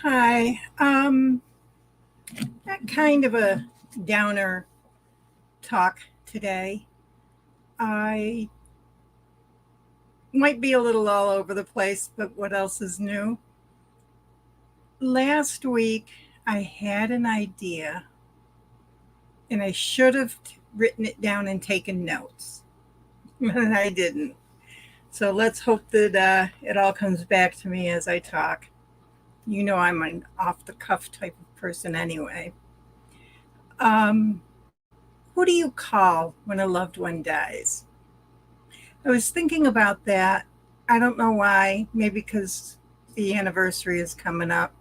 Hi. That kind of a downer talk today. I might be a little all over the place, but what else is new? Last week, I had an idea and I should have written it down and taken notes, but I didn't. So let's hope that it all comes back to me as I talk. You know, I'm an off the cuff type of person anyway. Um, who do you call when a loved one dies? I was thinking about that. I don't know why. Maybe because the anniversary is coming up.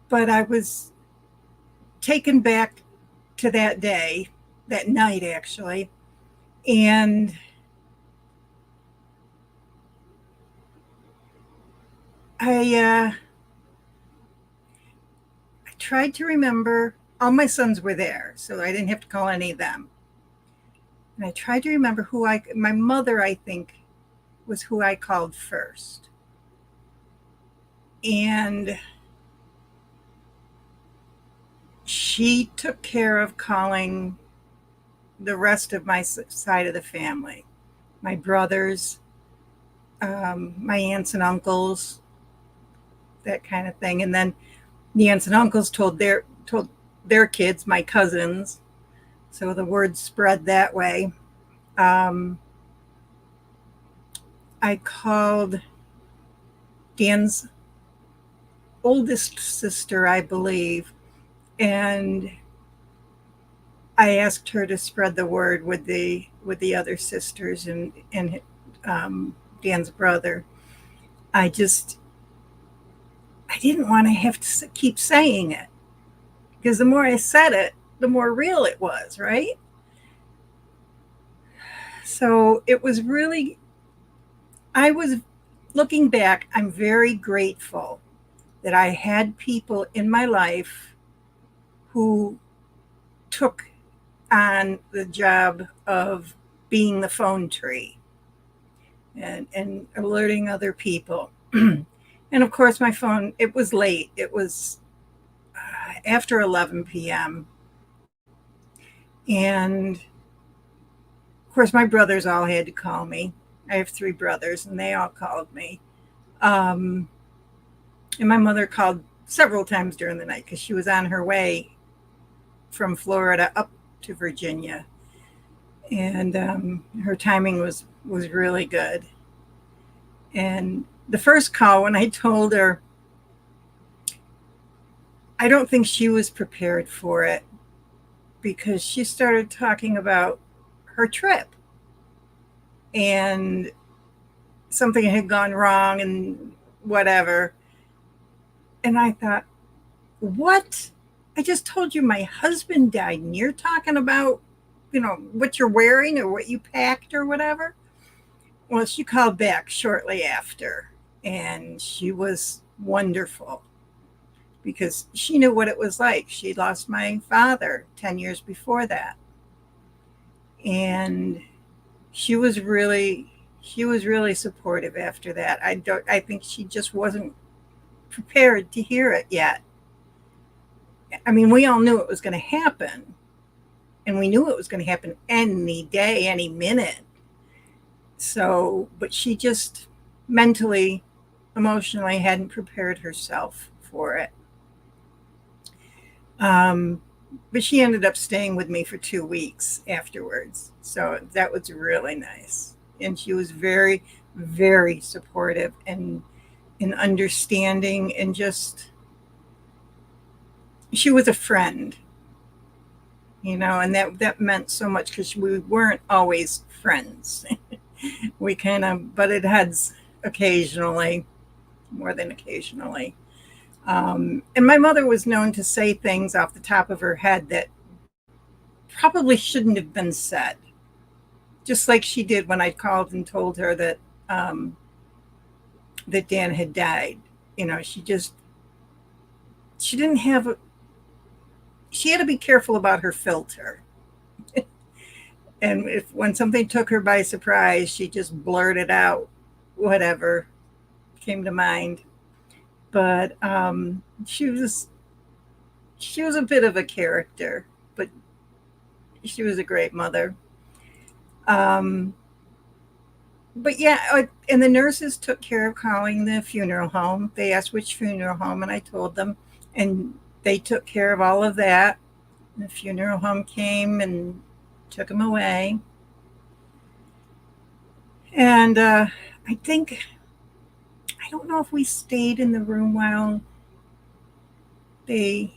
But I was taken back to that day, that night actually. And I I tried to remember. All my sons were there, so I didn't have to call any of them. And I tried to remember my mother, I think, was who I called first. And she took care of calling the rest of my side of the family, my brothers, my aunts and uncles, that kind of thing. And then the aunts and uncles told their kids, my cousins. So the word spread that way. Um, I called Dan's oldest sister, I believe, and I asked her to spread the word with the other sisters and Dan's brother. I just I didn't want to have to keep saying it because the more I said it, the more real it was, right? So it was really, I was looking back, I'm very grateful that I had people in my life who took on the job of being the phone tree and alerting other people. And of course, my phone, it was late. It was after 11 p.m. And of course, my brothers all had to call me. I have three brothers, and they all called me. Um, and my mother called several times during the night because she was on her way from Florida up to Virginia, and her timing was really good. And the first call, when I told her, I don't think she was prepared for it because she started talking about her trip and something had gone wrong and whatever. And I thought, what? I just told you my husband died, and you're talking about, what you're wearing or what you packed or whatever. Well, she called back shortly after, and she was wonderful because she knew what it was like. She lost my father 10 years before that. And she was really supportive after that. I think she just wasn't prepared to hear it yet. I mean, we all knew it was going to happen, and we knew it was going to happen any day, any minute. So, but she just mentally, emotionally hadn't prepared herself for it. Um, but she ended up staying with me for 2 weeks afterwards. So that was really nice. And she was very, very supportive and understanding, and just, she was a friend, and that meant so much because we weren't always friends. We kind of butted heads occasionally, more than occasionally. And my mother was known to say things off the top of her head that probably shouldn't have been said, just like she did when I called and told her that Dan had died. She didn't have a, she had to be careful about her filter. And if when something took her by surprise, she just blurted out whatever came to mind. But she was a bit of a character, but she was a great mother. Um, but yeah, and the nurses took care of calling the funeral home. They asked which funeral home, and I told them, and they took care of all of that. The funeral home came and took him away. And I think, I don't know if we stayed in the room while they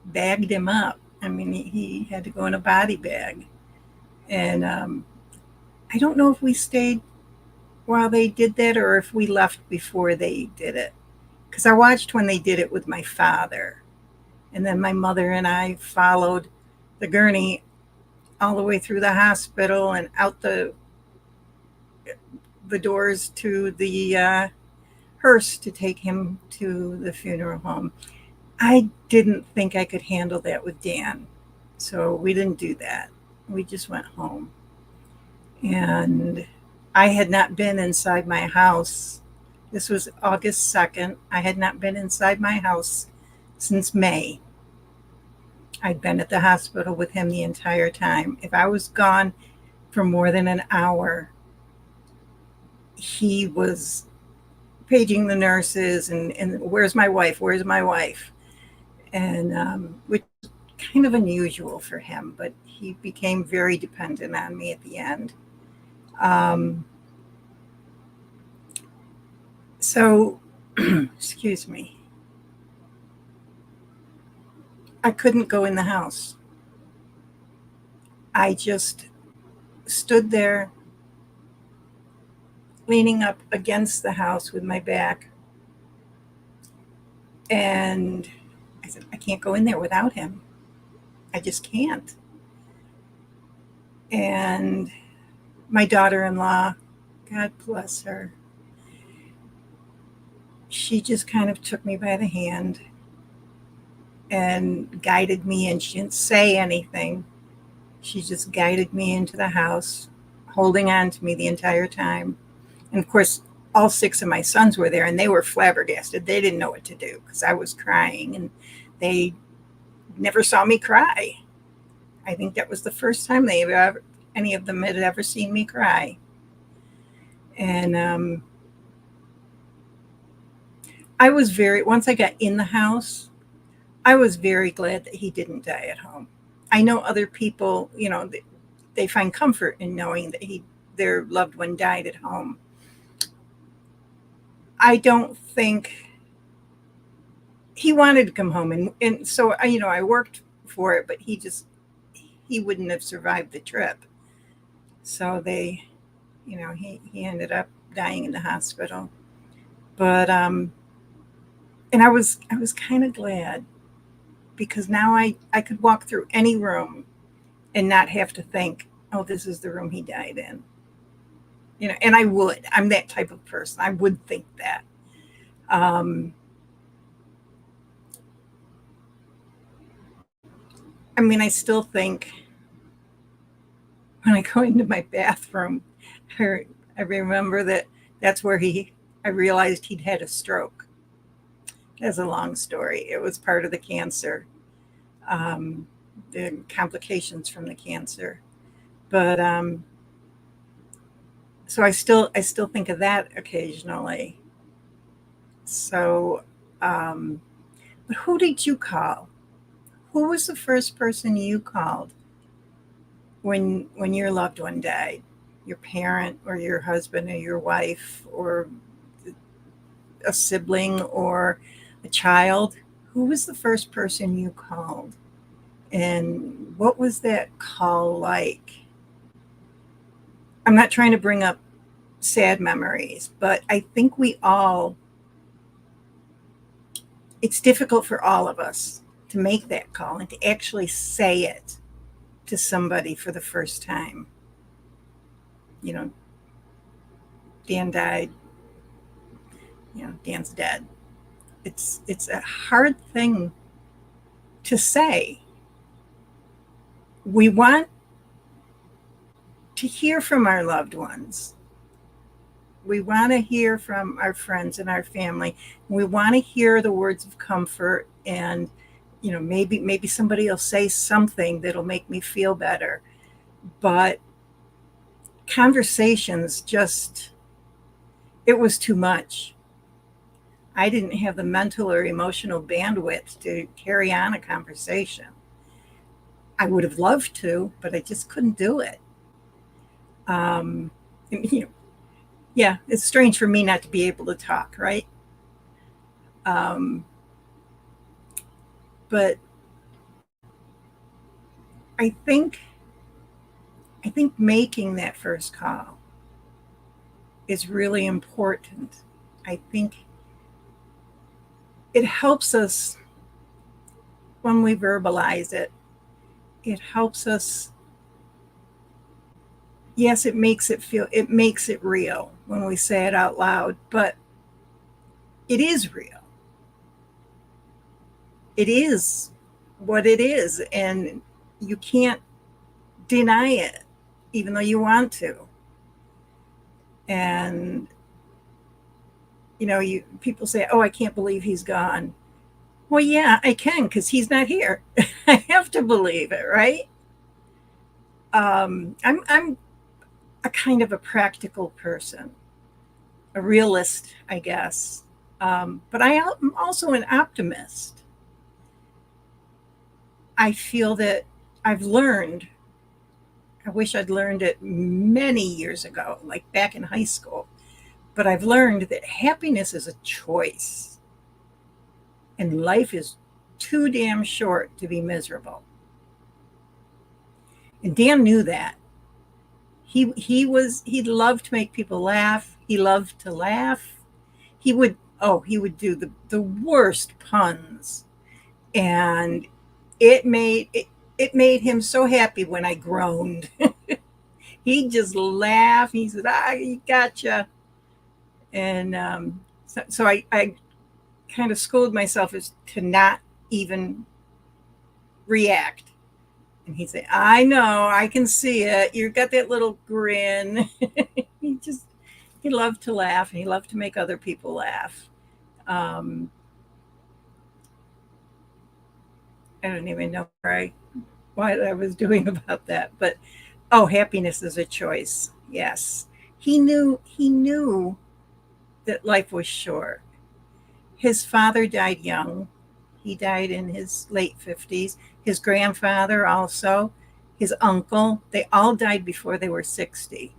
bagged him up. I mean, he had to go in a body bag. And I don't know if we stayed while they did that or if we left before they did it. Because I watched when they did it with my father. And then my mother and I followed the gurney all the way through the hospital and out the doors to the hearse to take him to the funeral home. I didn't think I could handle that with Dan. So we didn't do that. We just went home. And I had not been inside my house. This was August 2nd. I had not been inside my house since May. I'd been at the hospital with him the entire time. If I was gone for more than an hour, he was paging the nurses and where's my wife? Where's my wife? And which is kind of unusual for him, but he became very dependent on me at the end. Um, so, excuse me, I couldn't go in the house. I just stood there leaning up against the house with my back. And I said, I can't go in there without him. I just can't. And my daughter in law, God bless her, she just kind of took me by the hand and guided me, and she didn't say anything. She just guided me into the house, holding on to me the entire time. And of course, all six of my sons were there and they were flabbergasted. They didn't know what to do because I was crying and they never saw me cry. I think that was the first time any of them had ever seen me cry. And once I got in the house, I was very glad that he didn't die at home. I know other people, they find comfort in knowing that their loved one died at home. I don't think he wanted to come home, and so I worked for it, but he wouldn't have survived the trip. So he ended up dying in the hospital. But and I was kind of glad because now I could walk through any room and not have to think, oh, this is the room he died in. And I'm that type of person. I would think that. I mean, I still think when I go into my bathroom, I remember that's where I realized he'd had a stroke. That's a long story. It was part of the cancer, the complications from the cancer. But so I still think of that occasionally. So, but who did you call? Who was the first person you called when your loved one died? Your parent or your husband or your wife or a sibling or a child? Who was the first person you called? And what was that call like? I'm not trying to bring up sad memories, but I think it's difficult for all of us to make that call and to actually say it to somebody for the first time. You know, Dan died, Dan's dead. It's a hard thing to say. We want to hear from our loved ones. We want to hear from our friends and our family. We want to hear the words of comfort, and maybe somebody will say something that'll make me feel better. But conversations just, it was too much. I didn't have the mental or emotional bandwidth to carry on a conversation. I would have loved to, but I just couldn't do it. Um, you know, yeah, it's strange for me not to be able to talk, right? Um, but I think I think making that first call is really important. I think it helps us when we verbalize it. It helps us. Yes, it makes it real when we say it out loud, but it is real. It is what it is, and you can't deny it, even though you want to. And people say, "Oh, I can't believe he's gone." Well, yeah, I can, because he's not here. I have to believe it, right? I'm a kind of a practical person, a realist, I guess. But I'm also an optimist. I feel that I've learned. I wish I'd learned it many years ago, like back in high school. But I've learned that happiness is a choice, and life is too damn short to be miserable. And Dan knew that. He loved to make people laugh. He loved to laugh. He would do the worst puns, and it made him so happy when I groaned. He'd just laugh. He said, "You gotcha." And so I kind of schooled myself as to not even react. And he'd say, "I know, I can see it. You've got that little grin." he just he loved to laugh, and he loved to make other people laugh. Um, I don't even know what I was doing about that, but oh, happiness is a choice. Yes, he knew that life was short. His father died young. He died in his late 50s. His grandfather also, his uncle, they all died before they were 60.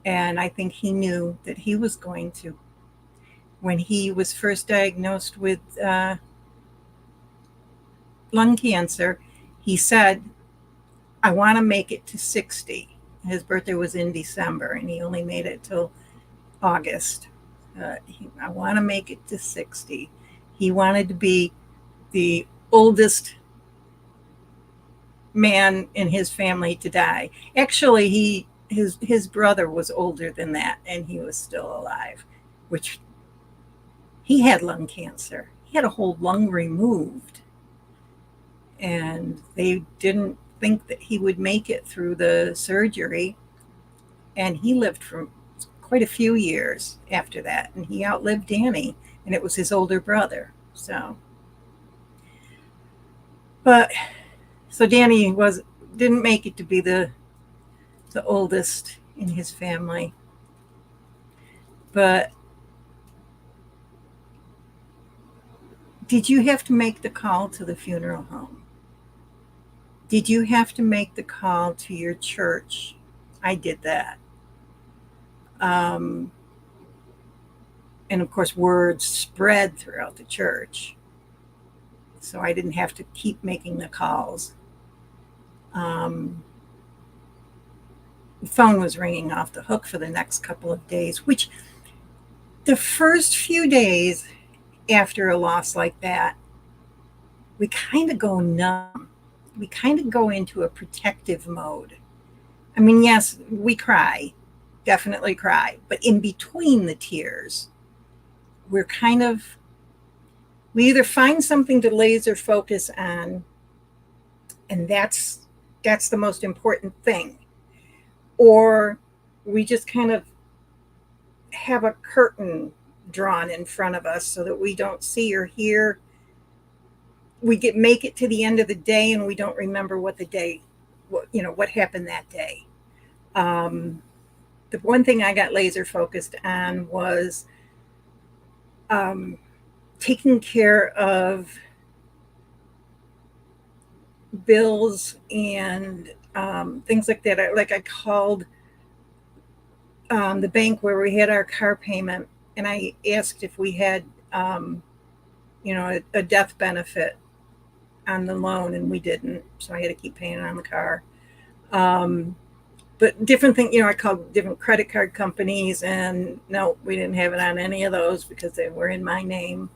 And I think he knew that he was going to. When he was first diagnosed with lung cancer, he said, "I want to make it to 60." His birthday was in December, and he only made it till August. I want to make it to 60. He wanted to be the oldest man in his family to die. Actually, his brother was older than that, and he was still alive, which he had lung cancer. He had a whole lung removed, and they didn't think that he would make it through the surgery. And he lived for quite a few years after that, and he outlived Danny, and it was his older brother. But so Danny didn't make it to be the oldest in his family. But did you have to make the call to the funeral home? Did you have to make the call to your church? I did that. Um, and of course, words spread throughout the church. So I didn't have to keep making the calls. Um, the phone was ringing off the hook for the next couple of days, which the first few days after a loss like that, we kind of go numb. We kind of go into a protective mode. I mean, yes, we cry, definitely cry, but in between the tears, we're kind of, we either find something to laser focus on, and that's the most important thing, or we just kind of have a curtain drawn in front of us so that we don't see or hear. We make it to the end of the day and we don't remember what the day, what happened that day. Um, the one thing I got laser focused on was um, taking care of bills and things like that. I called the bank where we had our car payment, and I asked if we had, a death benefit on the loan, and we didn't, so I had to keep paying on the car. Um, but different thing, I called different credit card companies, and no, we didn't have it on any of those because they were in my name.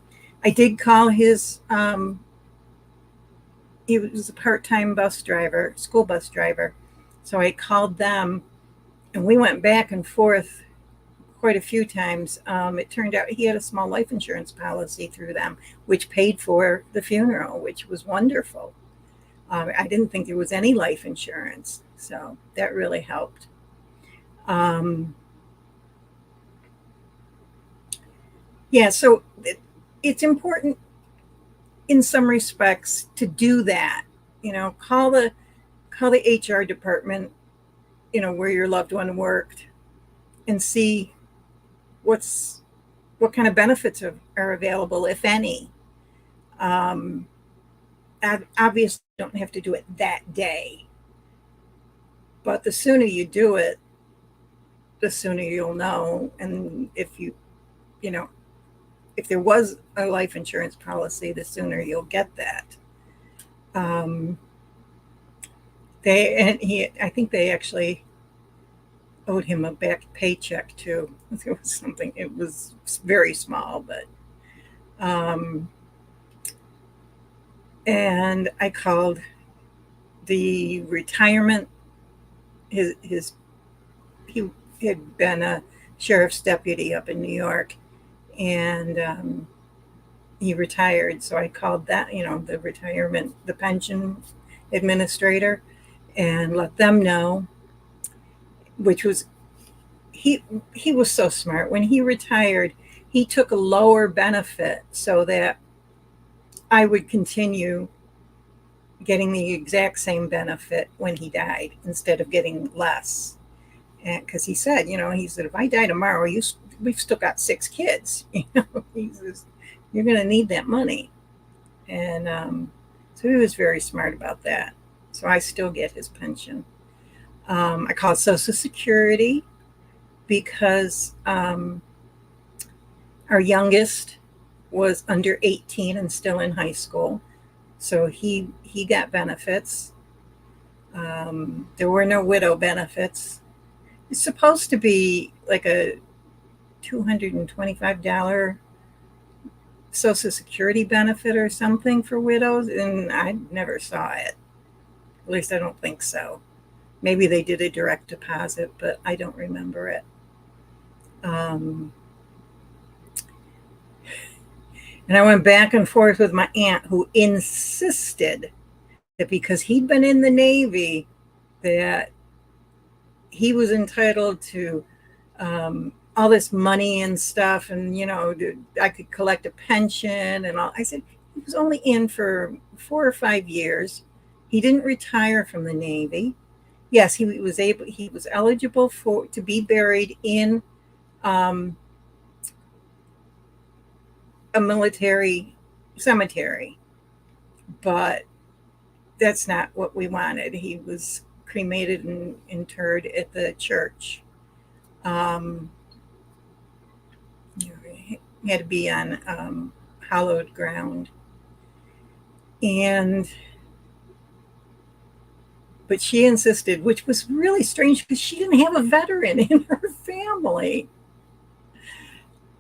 I did call his. He was a part-time bus driver, school bus driver, so I called them, and we went back and forth quite a few times. It turned out he had a small life insurance policy through them, which paid for the funeral, which was wonderful. I didn't think there was any life insurance, so that really helped. Um, yeah, so it's important in some respects to do that. Call the HR department, where your loved one worked, and see what's what kind of benefits are available, if any. Um, Obviously, you don't have to do it that day, but the sooner you do it, the sooner you'll know. And you know, if there was a life insurance policy, the sooner you'll get that. Um, I think they actually owed him a back paycheck too. It was something. It was very small, but um, and I called the retirement. His He had been a sheriff's deputy up in New York, and he retired. So I called that, the pension administrator, and let them know. Which was he was so smart. When he retired, he took a lower benefit so that I would continue getting the exact same benefit when he died instead of getting less. And because he said, if I die tomorrow, we've still got 6 kids. He says, you're going to need that money. And so he was very smart about that. So I still get his pension. I called Social Security because our youngest was under 18 and still in high school. So he got benefits. There were no widow benefits. It's supposed to be like a $225 Social Security benefit or something for widows, and I never saw it. At least I don't think so. Maybe they did a direct deposit, but I don't remember it. Um, and I went back and forth with my aunt, who insisted that because he'd been in the Navy, that he was entitled to all this money and stuff, and I could collect a pension and all. I said he was only in for 4 or 5 years. He didn't retire from the Navy. Yes, he was eligible to be buried in um, a military cemetery, but that's not what we wanted. He was cremated and interred at the church. Um, he had to be on hallowed ground. But she insisted, which was really strange because she didn't have a veteran in her family.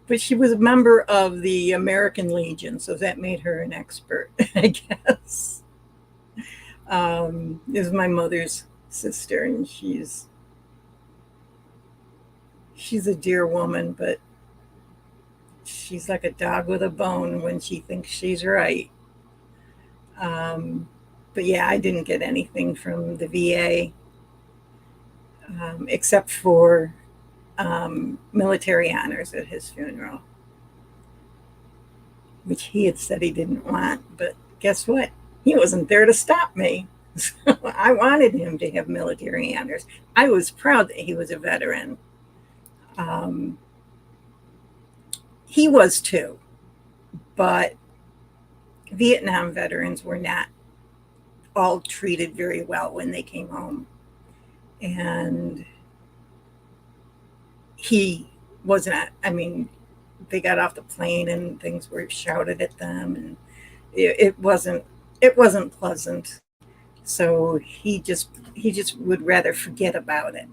But she was a member of the American Legion, so that made her an expert, I guess. Is my mother's sister, and she's a dear woman, but she's like a dog with a bone when she thinks she's right. But yeah, I didn't get anything from the VA except for military honors at his funeral, which he had said he didn't want. But guess what? He wasn't there to stop me. So I wanted him to have military honors. I was proud that he was a veteran. Um, he was too, but Vietnam veterans were not all treated very well when they came home. And he wasn't, I mean, they got off the plane and things were shouted at them, and it wasn't pleasant. So he just would rather forget about it,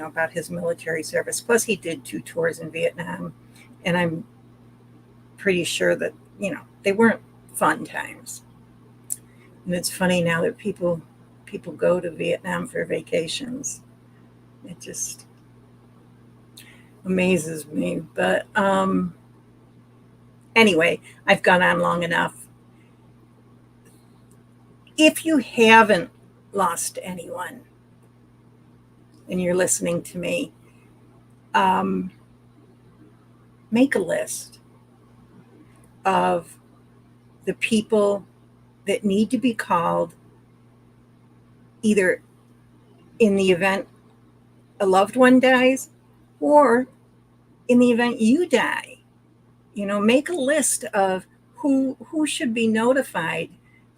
about his military service. Plus, he did 2 tours in Vietnam, and I'm pretty sure that they weren't fun times. And it's funny now that people go to Vietnam for vacations. It just amazes me. But anyway, I've gone on long enough. If you haven't lost anyone and you're listening to me, make a list of the people that need to be called, either in the event a loved one dies or in the event you die. Make a list of who should be notified,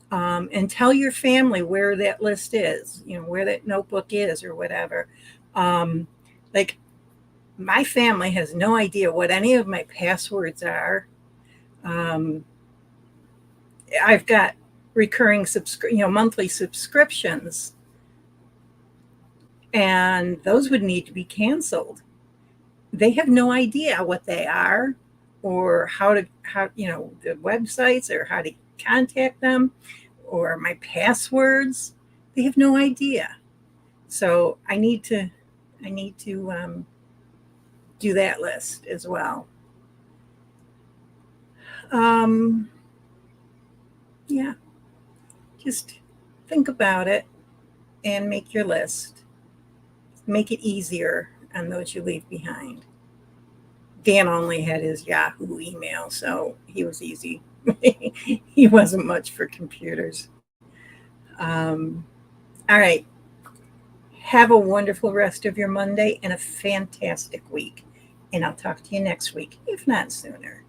and tell your family where that list is, where that notebook is or whatever. Like, my family has no idea what any of my passwords are. I've got recurring monthly subscriptions, and those would need to be canceled. They have no idea what they are, or how the websites, or how to contact them, or my passwords. They have no idea. So I need to do that list as well. Yeah, just think about it and make your list. Make it easier on those you leave behind. Dan only had his Yahoo email, so he was easy. He wasn't much for computers. All right. Have a wonderful rest of your Monday and a fantastic week. And I'll talk to you next week, if not sooner.